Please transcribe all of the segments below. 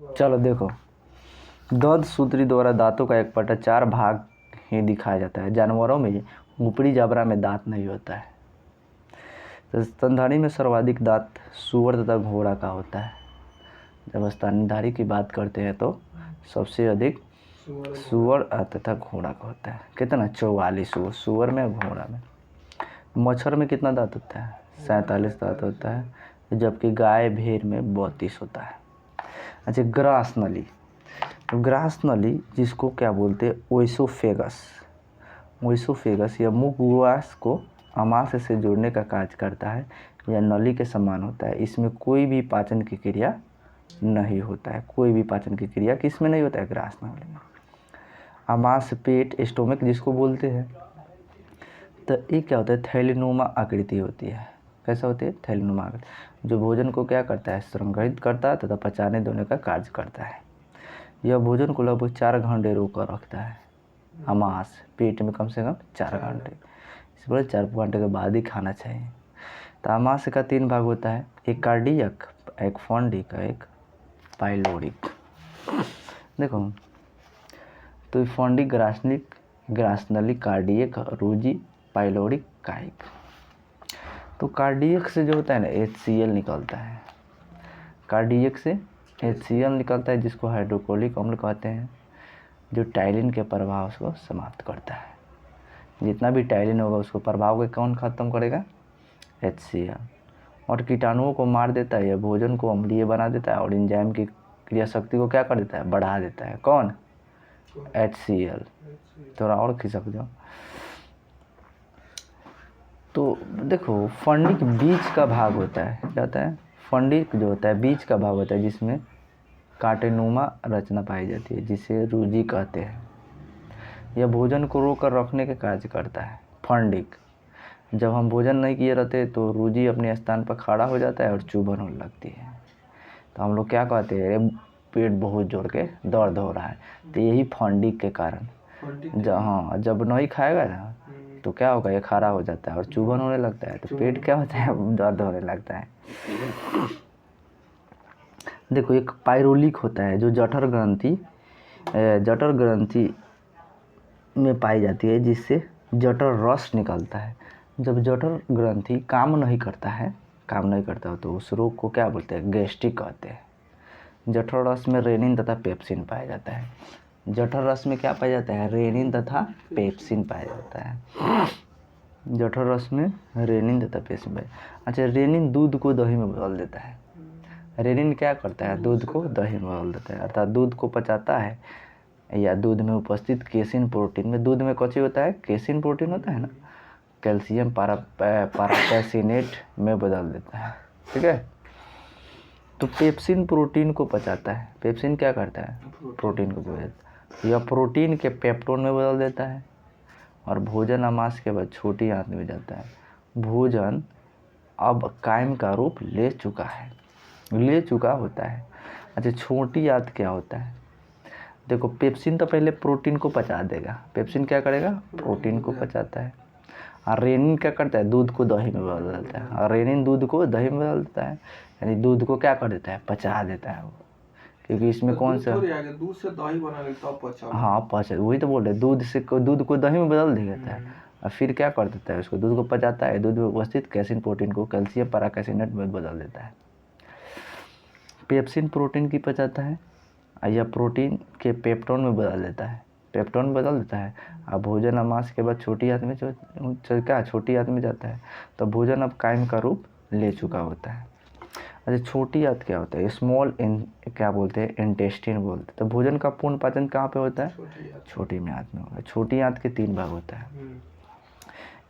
चलो देखो, दंत सूत्री द्वारा दांतों का एक पट्टा 4 भाग ही दिखाया जाता है। जानवरों में ऊपरी जबड़ा में दांत नहीं होता है। तो स्तनधारी में सर्वाधिक दांत सूअर तथा घोड़ा का होता है। जब स्तनधारी की बात करते हैं तो सबसे अधिक सूअर तथा घोड़ा का होता है। कितना? 44 सूअर में और घोड़ा में। मच्छर में कितना दांत होता है? 47 दांत होता है, जबकि गाय भेड़ में 32 होता है। अच्छा, ग्रास नली। तो ग्रास नली जिसको क्या बोलते हैं? ओइसोफेगस। ओइसोफेगस या मुखवास को आमाशय से जोड़ने का कार्य करता है। यह नली के समान होता है। इसमें कोई भी पाचन की क्रिया नहीं होता है। कोई भी पाचन की क्रिया किसमें नहीं होता है? ग्रास नली में। आमाशय पेट स्टोमक जिसको बोलते हैं, तो ये क्या होता है? थैलीनुमा आकृति होती है। कैसा होती है? थैलीनुमा आकृति, जो भोजन को क्या करता है? संग्रहित करता है तथा पचाने देने का कार्य करता है। यह भोजन को लगभग 4 घंटे रोक कर रखता है। आमाशय पेट में कम से कम 4 घंटे, इस पर 4 घंटे के बाद ही खाना चाहिए। तो आमाशय का 3 भाग होता है, एक कार्डियक, एक फॉन्डिक, एक पाइलोरिक। देखो, तो फॉन्डिक, ग्रासनली, कार्डियक, रूजी, पाइलोरिक, कायिक। तो कार्डियक से जो होता है ना, HCl निकलता है। कार्डियक से HCl निकलता है, जिसको हाइड्रोक्लोरिक अम्ल कहते हैं, जो टाइलिन के प्रभाव को समाप्त करता है। जितना भी टाइलिन होगा उसको प्रभाव को कौन खत्म करेगा? HCl। और कीटाणुओं को मार देता है। यह भोजन को अम्लीय बना देता है और एंजाइम की क्रिया शक्ति को क्या कर देता है? बढ़ा देता है। कौन? HCl। थोड़ा और खिसक जाओ। तो देखो, फंडिक बीज का भाग होता है। क्या होता है? फंडिक जो होता है बीज का भाग होता है, जिसमें कांटेनुमा रचना पाई जाती है, जिसे रूजी कहते हैं। यह भोजन को रोक कर रखने के कार्य करता है। फंडिक, जब हम भोजन नहीं किए रहते तो रूजी अपने स्थान पर खड़ा हो जाता है और चुभन होने लगती है। तो हम लोग क्या कहते हैं? पेट बहुत जोर के दर्द हो रहा है। तो यही फंडिक के कारण, जब नहीं खाएगा ना तो क्या होगा? ये खड़ा हो जाता है और चुभन होने लगता है। तो पेट क्या होता है? दर्द होने लगता है। देखो, एक पाइरोलिक होता है जो जठर ग्रंथि में पाई जाती है, जिससे जठर रस निकलता है। जब जठर ग्रंथि काम नहीं करता तो उस रोग को क्या बोलते हैं? गैस्ट्रिक कहते हैं। जठर रस में रेनिन तथा पेप्सिन पाया जाता है। जठर रस में क्या पाया जाता है? रेनिन तथा पेप्सिन पाया जाता है। जठर रस में रेनिन तथा पेप्सिन पाया। अच्छा, रेनिन दूध को दही में बदल देता है। रेनिन क्या करता है? दूध को दही में बदल देता है, अर्थात दूध को पचाता है, या दूध में उपस्थित केसिन प्रोटीन में, दूध में कौन होता है? केसिन प्रोटीन होता है ना, कैल्शियम पारापेसिनेट में बदल देता है। ठीक है। तो पेप्सिन प्रोटीन को पचाता है। पेप्सिन क्या करता है? प्रोटीन को पचाता है। यह प्रोटीन के पेप्टोन में बदल देता है और भोजन आमाशय के बाद छोटी आंत में जाता है। भोजन अब कायम का रूप ले चुका होता है। अच्छा, छोटी आंत क्या होता है? देखो, पेप्सिन तो पहले प्रोटीन को पचा देगा। पेप्सिन क्या करेगा? प्रोटीन को पचाता है। और रेनिन क्या करता है? दूध को दही में बदल देता है। और रेनिन दूध को दही में बदल देता है, यानी दूध को क्या कर देता है? पचा देता है वो। क्योंकि इसमें कौन सा दूध से दही बना लेता है, पचा। हाँ, पचा, वही तो बोल रहे, दूध को दही में बदल देता है और फिर क्या कर देता है? उसको दूध को पचाता है। दूध में उपस्थित कैसिन प्रोटीन को कैल्शियम पाराकेसिनेट में बदल देता है। पेप्सिन प्रोटीन की पचाता है या प्रोटीन के पेप्टोन में बदल देता है। पेप्टोन बदल देता है। अब भोजन आमाशय के बाद छोटी आंत में छोटी आंत में जाता है, तो भोजन अब कायम का रूप ले चुका होता है। अच्छा, छोटी आंत क्या होता है? स्मॉल क्या बोलते हैं? इंटेस्टाइन बोलते हैं। तो भोजन का पूर्ण पाचन कहाँ पे होता है? छोटी आंत में होता है। छोटी आंत के 3 भाग होता है।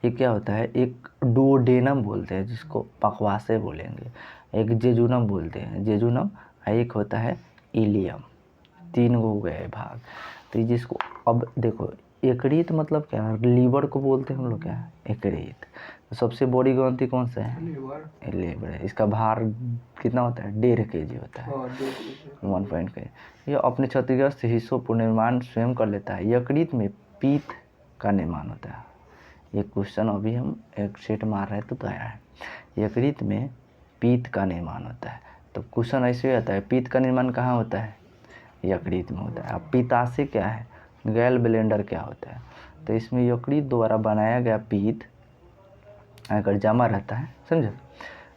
ये क्या होता है? एक डुओडेनम बोलते हैं, जिसको पखवासे बोलेंगे। एक जेजुनम बोलते हैं, जेजुनम। एक होता है इलियम। 3 हो गए भाग। तो जिसको अब देखो, यकृत मतलब क्या? लीवर को बोलते हैं हम लोग। क्या? यकृत। तो सबसे बड़ी ग्रंथि कौन सा है? लीवर है। इसका भार कितना होता है? 1.5 kg होता है। 1 kg। यह अपने क्षतिग्रस्त हिस्सों पर निर्माण स्वयं कर लेता है। यकृत में पीत का निर्माण होता है। ये क्वेश्चन अभी हम एक सेट मार रहे तो आया है। यकृत में पीत का निर्माण होता है। तो क्वेश्चन ऐसे आता है, पीत का निर्माण कहाँ होता है? यकृत में होता है। अब पित्ताशय क्या है, गैल ब्लेंडर क्या होता है, तो इसमें यकृत द्वारा बनाया गया पित्त अगर जमा रहता है, समझे,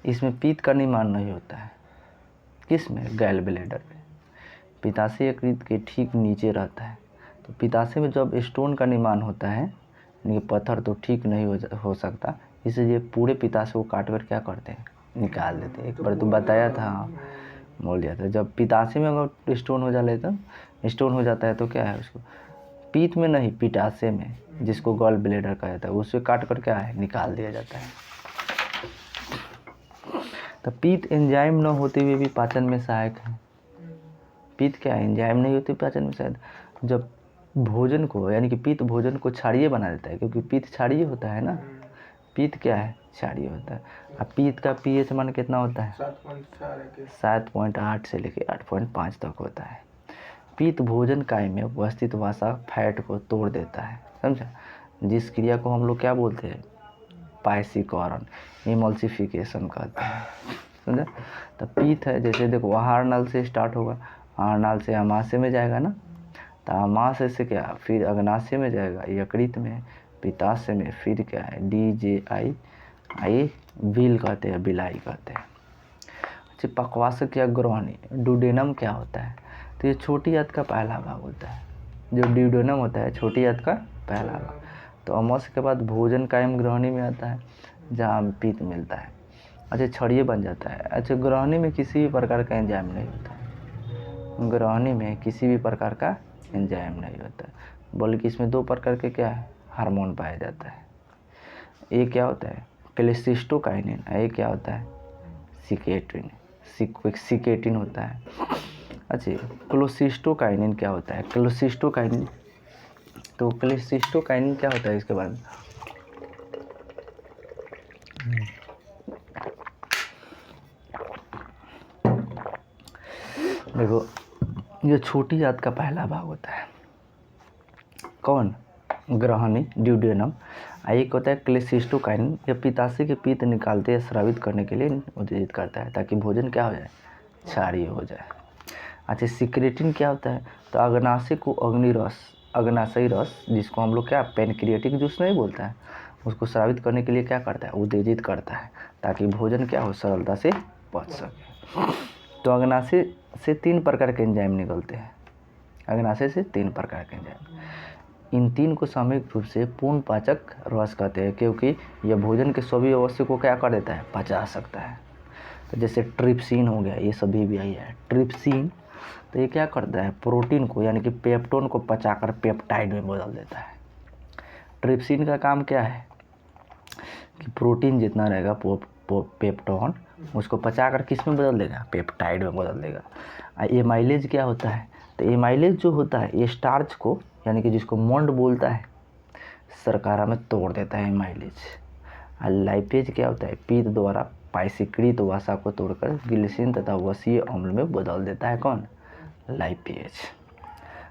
इसमें पित्त का निर्माण नहीं होता है। किस में, गैल ब्लेंडर में। पित्ताशय यकृत के ठीक नीचे रहता है। तो पित्ताशय में जब स्टोन का निर्माण होता है, यानी पत्थर, तो ठीक नहीं हो सकता, इसलिए पूरे पित्ताशय को काट कर क्या करते हैं, निकाल देते हैं। एक बार तो बताया था, बोल दिया था, जब पित्ताशय में अगर स्टोन हो जाता है तो क्या है, उसको पित्त में नहीं, पित्ताशय में, जिसको गॉल ब्लेडर कहा जाता है, उससे काट कर क्या है, निकाल दिया जाता है। तो पित्त एंजाइम न होते हुए भी पाचन में सहायक है। पित्त क्या है, एंजाइम नहीं होती पाचन में सहायक। जब भोजन को, यानी कि पित्त भोजन को क्षारीय बना देता है, क्योंकि पित्त क्षारीय होता है ना, पित्त क्या है, क्षारीय होता है। अब पित्त का pH मान कितना होता है, 7.8 से लेकर 8.5 तक होता है। पित्त भोजन काय में उपस्थित वसा फैट को तोड़ देता है, समझा, जिस क्रिया को हम लोग क्या बोलते हैं, पायसीकरण, इमल्सिफिकेशन कहते हैं, समझा। तो पित्त है, जैसे देखो आहार नल से स्टार्ट होगा, आहार नल से अमाशय में जाएगा ना, तो अमाशय से क्या, फिर अग्नाशय में जाएगा, यकृत में, पित्ताशय में, फिर क्या है, DJI बिल कहते हैं, बिलाई कहते हैं। अच्छा, पक्वाशक या ग्रहणी, डुडेनम क्या होता है, तो ये छोटी आंत का पहला भाग होता है। जो ड्यूडेनम होता है, छोटी आंत का पहला भाग। तो अमाशय के बाद भोजन कायम ग्रहणी में आता है, जहाँ पित्त मिलता है। अच्छा, छड़िए बन जाता है। अच्छा, ग्रहणी में किसी भी प्रकार का एंजाइम नहीं होता है, ग्रहणी में किसी भी प्रकार का एंजाइम नहीं होता है, बल्कि इसमें 2 प्रकार के क्या है, हार्मोन पाया जाता है। एक क्या होता है, क्लेसिस्टोकाइनिन, एक क्या होता है, सिकेटिन होता है। अच्छा, क्लोसिस्टोकाइनिन क्या होता है, क्लोसिस्टोकाइनिन, तो क्लेसिस्टोकाइनिन क्या होता है, इसके बारे में देखो, ये छोटी आंत का पहला भाग होता है, कौन, ग्रहणी, ड्यूडेनम। एक होता है क्लेसिस्टोकाइनिन, यह पित्ताशय के पित्त निकालते या स्रावित करने के लिए उत्तेजित करता है, ताकि भोजन क्या हो जाए, क्षारीय हो जाए। अच्छा, सिक्रेटिन क्या होता है, तो अग्नाशय को अग्नाशयी रस, जिसको हम लोग क्या पैनक्रियाटिक जूस नहीं बोलता है, उसको स्रावित करने के लिए क्या करता है, उत्तेजित करता है, ताकि भोजन क्या हो, सरलता से पच सके। तो अग्नाशय से 3 प्रकार के एंजाइम निकलते हैं, अग्नाशय से 3 प्रकार के एंजाइम। इन 3 को सामूहिक रूप से पूर्ण पाचक रस कहते हैं, क्योंकि यह भोजन के सभी अवयवों को क्या कर देता है, पचा सकता है। तो जैसे ट्रिप्सिन हो गया, ये सभी भी यही है, ट्रिप्सिन, तो ये क्या करता है, प्रोटीन को, यानी कि पेप्टोन को पचाकर पेप्टाइड में बदल देता है। ट्रिप्सिन का काम क्या है, कि प्रोटीन जितना रहेगा पेप्टोन, उसको पचाकर किस में बदल देगा, पेप्टाइड में बदल देगा। एमाइलेज क्या होता है, तो एमाइलेज जो होता है, ये स्टार्च को, यानी कि जिसको मोंड बोलता है, शर्करा में तोड़ देता है एमाइलेज। लाइपेज क्या होता है, पित्त द्वारा पायसीकृत वसा को तोड़कर ग्लिसरीन तथा वसीय अम्ल में बदल देता है, कौन, लाइपेज।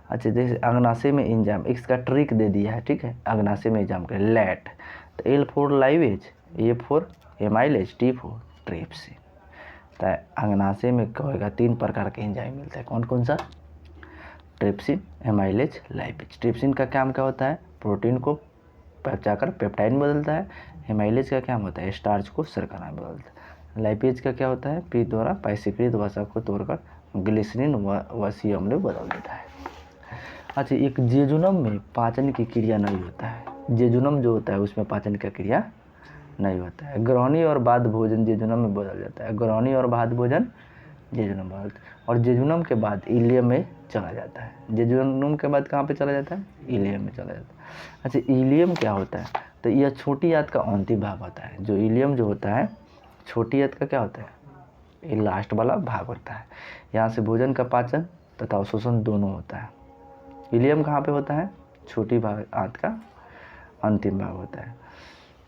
अच्छा, जैसे अग्नाशय में एंजाइम, इसका ट्रिक दे दिया है, ठीक है, अग्नाशय में एंजाइम का लैट, तो L for lipase, A for amylase, T for trypsin. तो अग्नाशय में क्या होगा, 3 प्रकार के एंजाइम मिलता है, कौन कौन सा, ट्रिप्सिन, एमाइलेज, लाइपेज। ट्रिप्सिन का काम क्या होता है, प्रोटीन को पचाकर पेप्टाइड में बदलता है। एमाइलेज का काम होता है, स्टार्च को शर्करा में बदलता है। लाइपेज का क्या होता है, पित्त द्वारा पायसीकृत वसा को तोड़कर ग्लिसरीन वसीय अम्ल में बदल देता है। अच्छा, एक जेजुनम में पाचन की क्रिया नहीं होता है, जेजुनम जो होता है उसमें पाचन की क्रिया नहीं होता है। ग्रहणी और बाद भोजन जेजुनम में बदल जाता है, ग्रहणी और बाद भोजन जेजुनम बदल, और जेजुनम के बाद इलियम में चला जाता है। जेजुनम के बाद कहाँ पे चला जाता है, इलियम में चला जाता है। अच्छा, इलियम क्या होता है, तो यह छोटी आंत का अंतिम भाग होता है। जो इलियम जो होता है, छोटी आंत का क्या होता है, ये लास्ट वाला भाग होता है। यहाँ से भोजन का पाचन तथा अवशोषण दोनों होता है। इलियम कहाँ पे होता है, छोटी भाग आंत का अंतिम भाग होता है।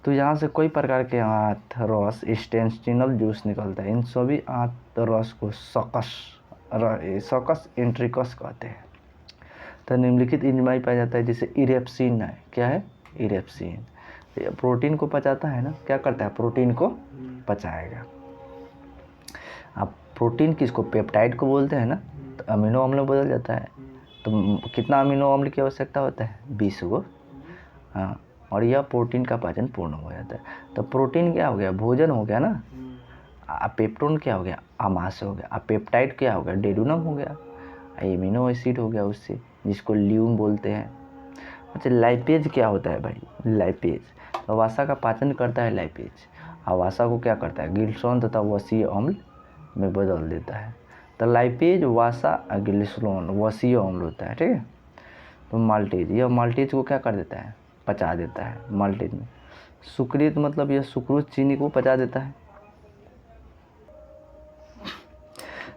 तो यहाँ से कोई प्रकार के आंत रस, इंटेस्टिनल जूस निकलता है। इन सभी आंत रस को सकस इंट्रिकस कहते हैं। तो निम्नलिखित एंजाइम पाया जाता है, जैसे इरेप्सिन है, क्या है, इरेप्सिन, प्रोटीन को पचाता है ना, क्या करता है, प्रोटीन को पचाएगा। अब प्रोटीन किसको, पेप्टाइड को बोलते हैं ना, तो अमीनो अम्ल में बदल जाता है। तो कितना अमीनो अम्ल की आवश्यकता होता है? 20 गो। हाँ, और यह प्रोटीन का पाचन पूर्ण हो जाता है। तो प्रोटीन क्या हो गया? भोजन हो गया ना। पेप्टोन क्या हो गया? आमाशय हो गया। पेप्टाइड क्या हो गया? डेडुनम हो गया। एमिनो एसिड हो गया उससे, जिसको ल्यूम बोलते हैं। अच्छा, लाइपेज क्या होता है भाई? लाइपेज तो वसा का पाचन करता है लाइपेज, और वसा को क्या करता है? ग्लिसरॉल तथा वसीय अम्ल में बदल देता है। तो लाइपेज वसा ग्लिसरॉल वसीय अम्ल होता है, ठीक है। तो माल्टेज, यह माल्टेज को क्या कर देता है? पचा देता है। माल्टेज में सुक्रित मतलब यह सुक्रोज चीनी को पचा देता है।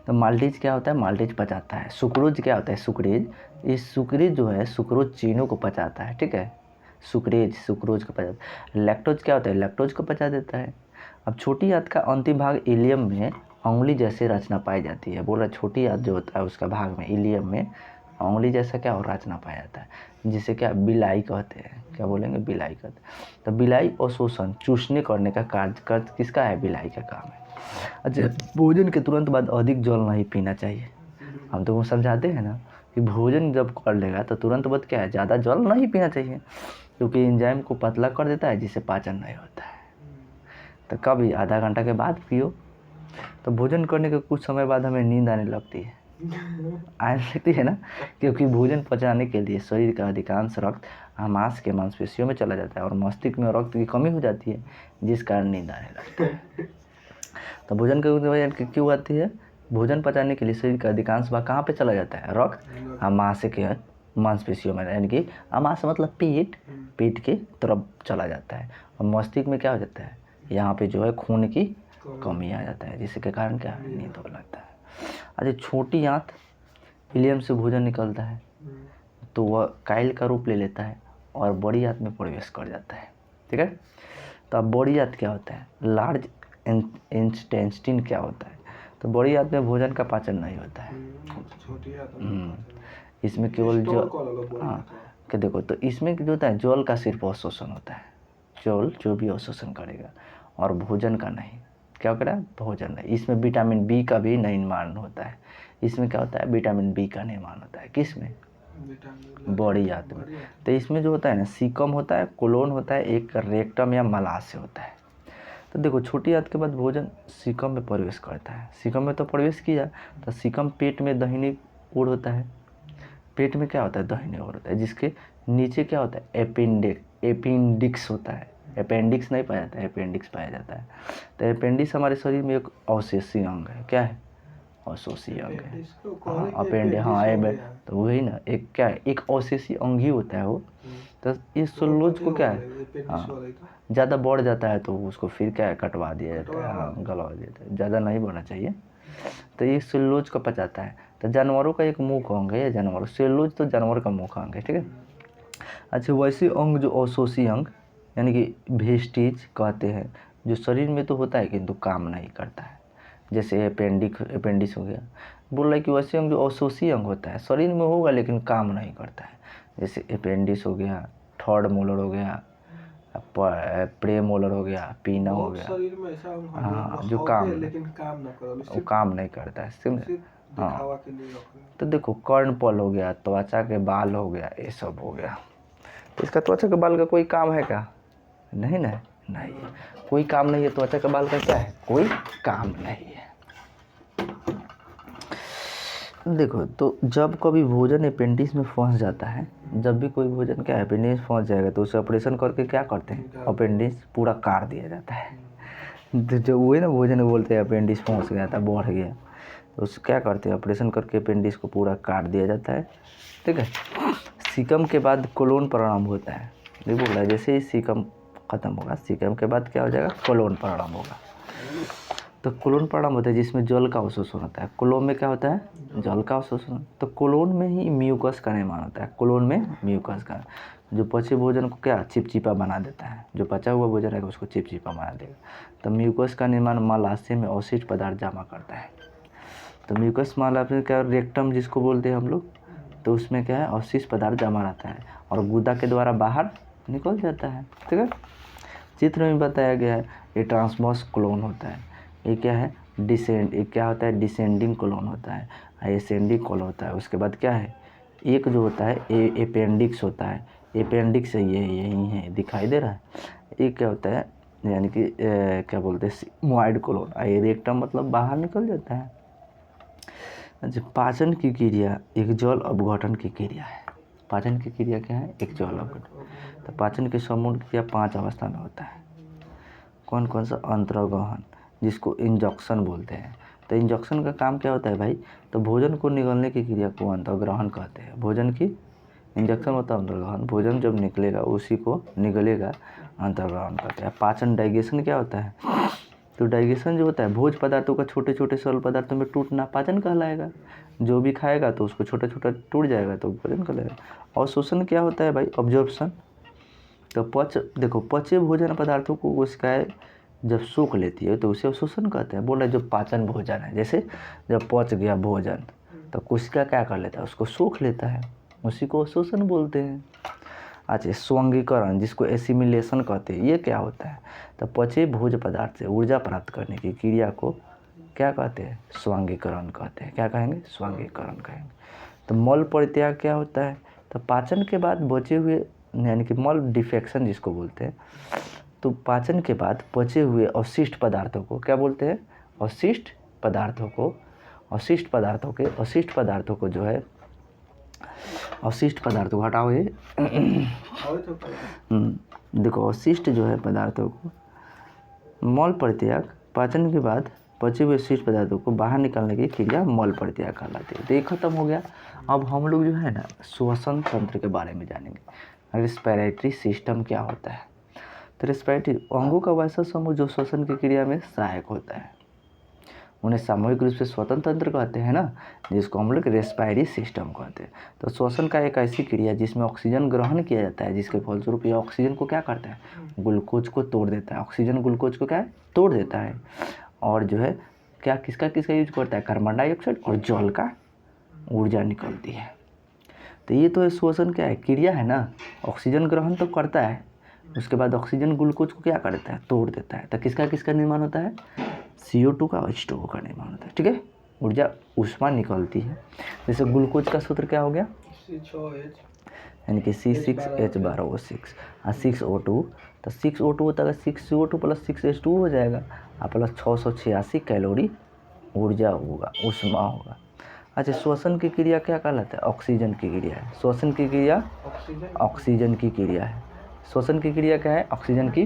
तो माल्टेज क्या होता है? माल्टेज पचाता है। सुक्रोज क्या होता है? सुक्रेज, इस सुक्रेज जो है सुक्रोज चीनों को पचाता है, ठीक है। सुक्रोज को पचाता है। लैक्टोज क्या होता है? लैक्टोज को पचा देता है। अब छोटी आंत का अंतिम भाग इलियम में उंगली जैसे रचना पाई जाती है। बोल रहा छोटी आंत जो होता है उसका भाग में इलियम में उंगली जैसा क्या हो रचना पाया जाता है, जिसे क्या बिलाई कहते हैं। क्या बोलेंगे? बिलाई कहते हैं। तो बिलाई और शोषण चूसने करने का कार्य किसका है? बिलाई का काम है। अच्छा, भोजन के तुरंत बाद अधिक जल नहीं पीना चाहिए। हम तो वो समझाते हैं ना कि भोजन जब कर लेगा तो तुरंत बाद क्या है? ज़्यादा जल नहीं पीना चाहिए, क्योंकि एंजाइम को पतला कर देता है, जिससे पाचन नहीं होता है। तो कभी आधा घंटा के बाद पियो। तो भोजन करने के कुछ समय बाद हमें नींद आने लगती है। आने लगती है ना, क्योंकि भोजन पचाने के लिए शरीर का अधिकांश रक्त मांस के मांसपेशियों में चला जाता है और मस्तिष्क में रक्त की कमी हो जाती है, जिस कारण नींद आने लगता है। तो भोजन की वजह क्यों आती है? भोजन पचाने के लिए शरीर का अधिकांश भाग कहाँ पे चला जाता है? रक्त आमाशय के मांसपेशियों में, यानी कि आमाशय मतलब पेट के तरफ चला जाता है। और मस्तिष्क में क्या हो जाता है? यहाँ पे जो है खून की कमी आ जाता है, जिसके कारण क्या नींद होने लगता है। अच्छा, छोटी आंत इलियम से भोजन निकलता है तो वह काइल का रूप ले लेता है और बड़ी आंत में प्रवेश कर जाता है, ठीक है। तो अब बड़ी आंत क्या होता है? लार्ज इंटेस्टाइन क्या होता है? तो बड़ी आंत में भोजन का पाचन नहीं होता है। इसमें केवल हाँ, कि देखो, तो इसमें जो होता है जल का सिर्फ अवशोषण होता है। जल जो भी अवशोषण करेगा, और भोजन का नहीं। क्या करेगा? भोजन नहीं। इसमें विटामिन बी का भी निर्माण होता है। इसमें क्या होता है? विटामिन बी का निर्माण होता है। किस में? बड़ी आंत में। तो इसमें जो होता है ना, सीकम होता है, कोलोन होता है, एक रेक्टम या मलाशय होता है। तो देखो, छोटी आंत के बाद भोजन सीकम में प्रवेश करता है। सीकम में तो प्रवेश किया, तो सीकम पेट में दाहिनी ओर होता है। पेट में क्या होता है? दाहिनी ओर होता है, जिसके नीचे क्या होता है? एपेंडिक्स होता है। अपेंडिक्स नहीं पाया जाता है, अपेंडिक्स पाया जाता है। तो अपेंडिक्स हमारे शरीर में एक अवशेषीय अंग है। क्या है? अवशेषीय अंग है। हाँ, तो वही ना, एक क्या है? एक अवशेषीय अंग ही होता है वो। तो इस सेलुलोज को क्या है? हाँ, ज़्यादा बढ़ जाता है तो उसको फिर क्या है? कटवा दिया जाता है। हाँ, गलवा दिया जाता है, ज़्यादा नहीं बढ़ना चाहिए। तो ये सेलुलोज को पचाता है। तो जानवरों का एक मुख्य अंग है ये सेलुलोज तो जानवर का मुख्य अंग है, ठीक है। अच्छा, वैसे अंग जो अवशोषी अंग यानी कि वेस्टेज कहते हैं, जो शरीर में तो होता है किंतु काम नहीं करता है, जैसे अपेंडिक्स हो गया। बोल रहा है कि वैसे अंग जो अवशोषी अंग होता है शरीर में होगा लेकिन काम नहीं करता है, जैसे अपेंडिक्स हो गया, थर्ड मोलर हो गया, प्रेमोलर हो गया, पीना हो गया। शरीर में ऐसा हाँ, जो काम लेकिन काम ना करो, वो काम नहीं करता है, समझे। हाँ, दिखावा के लिए रखो। तो देखो, कर्णपल हो गया, त्वचा के बाल हो गया, ये सब हो गया। तो इसका त्वचा के बाल का कोई काम है क्या? नहीं ना, नहीं, कोई काम नहीं है। त्वचा के बाल का क्या है? कोई काम नहीं है। देखो, तो जब कभी भोजन अपेंडिक्स में फंस जाता है, जब भी कोई भोजन क्या अपेंडिक्स में फंस जाएगा तो उसे ऑपरेशन करके क्या करते हैं? अपेंडिक्स पूरा काट दिया जाता है। तो जो वो है ना, भोजन बोलते हैं अपेंडिक्स फंस गया था, बढ़ गया, तो उसे क्या करते हैं? ऑपरेशन करके अपेंडिक्स को पूरा काट दिया जाता है, ठीक है। सीकम के बाद कोलोन प्रारंभ होता है। ये बोल रहा है जैसे ही सीकम खत्म होगा, सीकम के बाद क्या हो जाएगा? कोलोन प्रारंभ होगा। तो कोलोन प्रारंभ होता है जिसमें जल का अवशोषण होता है। कोलोन में क्या होता है? जल का अवशोषण। तो कोलोन में ही म्यूकस का निर्माण होता है। कोलोन में म्यूकस का, जो पचे भोजन को क्या चिपचिपा बना देता है, जो पचा हुआ भोजन है उसको चिपचिपा बना देगा। तो म्यूकस का निर्माण मलाशय में अवशिष्ट पदार्थ जमा करता है। तो म्यूकस मलाशय क्या, रेक्टम जिसको बोलते हैं हम लोग, तो उसमें क्या है? अवशिष्ट पदार्थ जमा रहता है और गुदा के द्वारा बाहर निकल जाता है, ठीक है। चित्र में बताया गया है ये ट्रांसवर्स कोलोन होता है। ये क्या है? क्या होता है, डिसेंडिंग कोलन होता है, एसेंडिंग कोलन होता है। उसके बाद क्या है, एक जो होता है अपेंडिक्स होता है, अपेंडिक्स यही है, दिखाई दे रहा है। एक क्या होता है, यानी कि क्या बोलते हैं, सिग्मोइड कोलन, रेक्टम मतलब बाहर निकल जाता है। अच्छा, पाचन की क्रिया एक जल अपघटन की क्रिया है। पाचन की क्रिया क्या है, एक जल अपघटन। तो पाचन की समूल क्रिया 5 अवस्था में होता है। कौन कौन सा, अंतर्गहन जिसको इंजेक्शन बोलते हैं। तो इंजेक्शन का काम क्या होता है भाई, तो भोजन को निगलने की क्रिया को अंतर्ग्रहण कहते हैं। भोजन की इंजेक्शन होता है अंतर्ग्रहण, भोजन जब निकलेगा उसी को निगलेगा अंतर्ग्रहण कहते हैं। पाचन डाइजेशन क्या होता है, तो डाइजेशन जो होता है भोज पदार्थों का छोटे छोटे सरल पदार्थों में टूटना पाचन कहलाएगा। जो भी खाएगा तो उसको छोटा छोटा टूट जाएगा तो भोजन कहलाएगा। और शोषण क्या होता है भाई, ऑब्जॉर्प्शन। तो देखो पचे भोजन पदार्थों को कोशिकाएं जब सोख लेती है तो उसे अवशोषण कहते हैं। बोल रहे जो पाचन भोजन है, जैसे जब पच गया भोजन तो कोशिका क्या कर लेता है, उसको सोख लेता है, उसी को अवशोषण बोलते हैं। अच्छा, स्वांगीकरण जिसको एसिमिलेशन कहते हैं, ये क्या होता है, तो पचे भोज पदार्थ से ऊर्जा प्राप्त करने की क्रिया को क्या कहते हैं, स्वांगीकरण कहते हैं। क्या कहेंगे, स्वांगीकरण कहेंगे। तो मल परित्याग क्या होता है, तो पाचन के बाद बचे हुए, यानी कि मल डिफेक्शन जिसको बोलते हैं, तो पाचन के बाद बचे हुए अवशिष्ट पदार्थों को क्या बोलते हैं, अवशिष्ट पदार्थों को जो है, अवशिष्ट पदार्थों को हटाओ ये देखो, अवशिष्ट जो है पदार्थों को, मल परित्याग, पाचन के बाद बचे हुए अवशिष्ट पदार्थों को बाहर निकालने की क्रिया मल परित्याग कहलाती है। तो ये खत्म हो गया। अब हम लोग जो है ना श्वसन तंत्र के बारे में जानेंगे। रेस्पिरेटरी सिस्टम क्या होता है, तो रेस्पिरेटरी अंगों का वैसा समूह जो श्वसन की क्रिया में सहायक होता है, उन्हें सामूहिक रूप से श्वसन तंत्र कहते हैं ना, जिसको हम लोग रेस्पिरेटरी सिस्टम कहते हैं। तो श्वसन का एक ऐसी क्रिया जिसमें ऑक्सीजन ग्रहण किया जाता है, जिसके फलस्वरूप ये ऑक्सीजन को क्या करता है, ग्लूकोज को तोड़ देता है। ऑक्सीजन ग्लूकोज को क्या है, तोड़ देता है। और जो है क्या किसका यूज करता है, कार्बन डाइऑक्साइड और जल का ऊर्जा निकलती है। तो ये तो श्वसन क्या है, क्रिया है ना, ऑक्सीजन ग्रहण तो करता है, उसके बाद ऑक्सीजन ग्लूकोज को क्या करता है, तोड़ देता है। तो किसका निर्माण होता है, CO2 का H2O का निर्माण होता है। ठीक है, ऊर्जा ऊष्मा निकलती है। जैसे ग्लूकोज का सूत्र क्या हो गया, यानी कि C6H12O6 और 6O2, तो 6O2 होता है 6CO2 प्लस 6H2O हो जाएगा और प्लस 686 कैलोरी ऊर्जा होगा, ऊष्मा होगा। अच्छा, श्वसन की क्रिया क्या कहलाता है, ऑक्सीजन की क्रिया है। श्वसन की क्रिया ऑक्सीजन की क्रिया है। श्वसन की क्रिया क्या है, ऑक्सीजन की